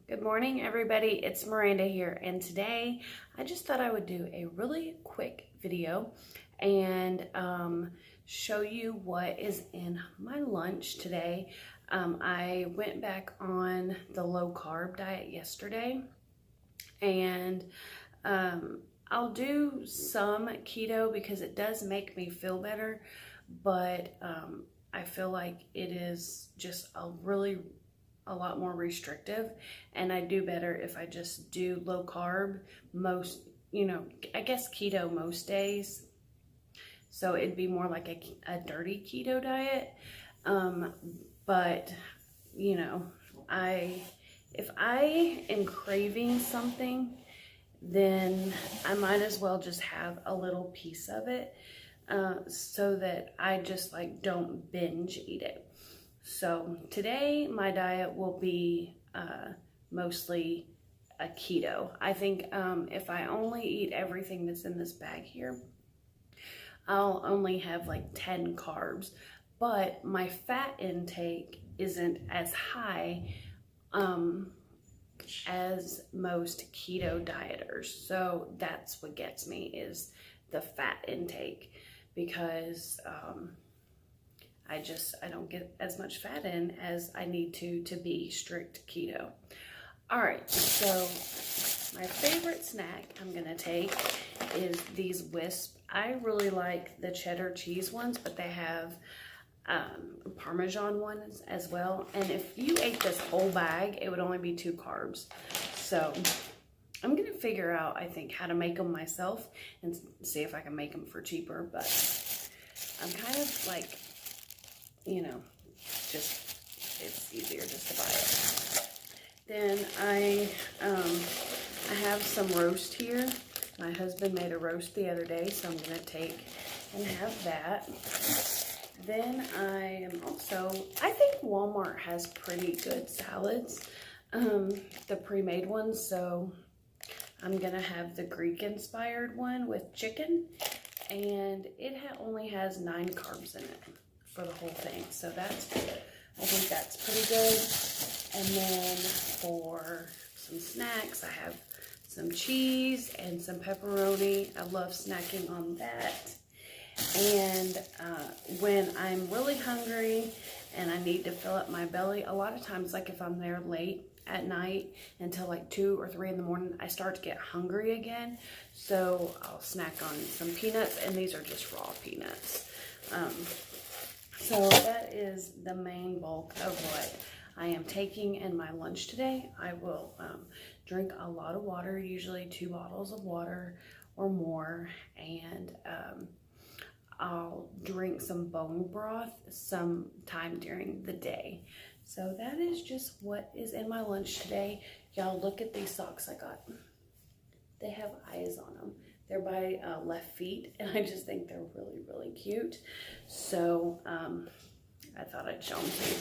Good morning, everybody. It's Miranda here, and today I just thought I would do a really quick video and show you what is in my lunch today. I went back on the low carb diet yesterday, and I'll do some keto because it does make me feel better, but I feel like it is just a lot more restrictive, and I do better if I just do low carb most, I guess keto most days. So it'd be more like a dirty keto diet. But if I am craving something, then I might as well just have a little piece of it, so that I just don't binge eat it. So today my diet will be mostly a keto. I think if I only eat everything that's in this bag here, I'll only have 10 carbs, but my fat intake isn't as high as most keto dieters. So that's what gets me, is the fat intake, because I don't get as much fat in as I need to be strict keto. All right, so my favorite snack I'm gonna take is these Wisp. I really like the cheddar cheese ones, but they have Parmesan ones as well. And if you ate this whole bag, it would only be 2 carbs. So I'm gonna figure out, I think, how to make them myself and see if I can make them for cheaper. But I'm kind of it's easier just to buy it. Then I have some roast here. My husband made a roast the other day, so I'm gonna take and have that. Then I think Walmart has pretty good salads, the pre-made ones, so I'm gonna have the Greek-inspired one with chicken, and it only has 9 carbs in it for the whole thing, so that's good. I think that's pretty good. And then for some snacks, I have some cheese and some pepperoni. I love snacking on that. And when I'm really hungry and I need to fill up my belly, a lot of times, if I'm there late at night until 2 or 3 in the morning, I start to get hungry again. So I'll snack on some peanuts, and these are just raw peanuts. So that is the main bulk of what I am taking in my lunch today. I will drink a lot of water, usually 2 bottles of water or more, and I'll drink some bone broth sometime during the day. So that is just what is in my lunch today. Y'all, look at these socks I got. They have eyes on them. They're by Left Feet, and I just think they're really, really cute. So I thought I'd show them to you.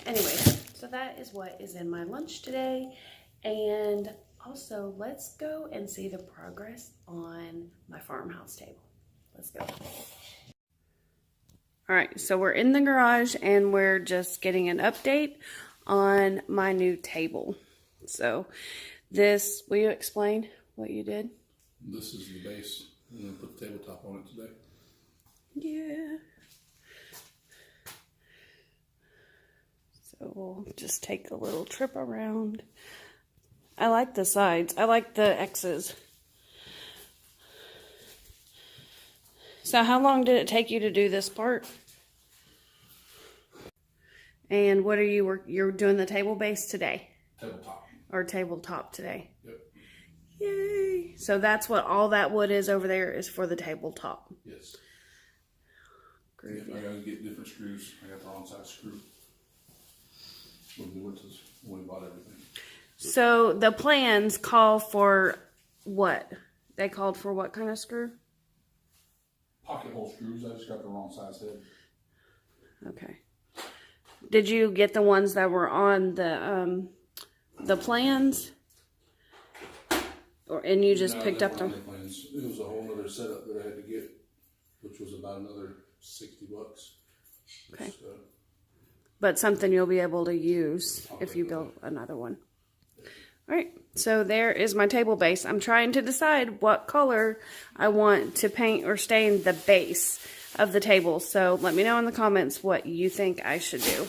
Anyway, so that is what is in my lunch today. And also, let's go and see the progress on my farmhouse table. Let's go. All right, so we're in the garage, and we're just getting an update on my new table. So this, will you explain what you did? This is the base. I'm going to put the tabletop on it today. Yeah. So we'll just take a little trip around. I like the sides. I like the X's. So how long did it take you to do this part? And what are you're doing the table base today? Tabletop. Or tabletop today? Yep. Yay! So that's what all that wood is over there, is for the tabletop. Yes. Groovy. Yep, I gotta get different screws. I got the wrong size screw when we bought everything. So the plans call for what? They called for what kind of screw? Pocket hole screws. I just got the wrong size head. Okay. Did you get the ones that were on the plans? And you just picked up the plans. It was a whole other setup that I had to get, which was about another $60. Okay. But something you'll be able to use if you build another one. Alright, so there is my table base. I'm trying to decide what color I want to paint or stain the base of the table. So let me know in the comments what you think I should do.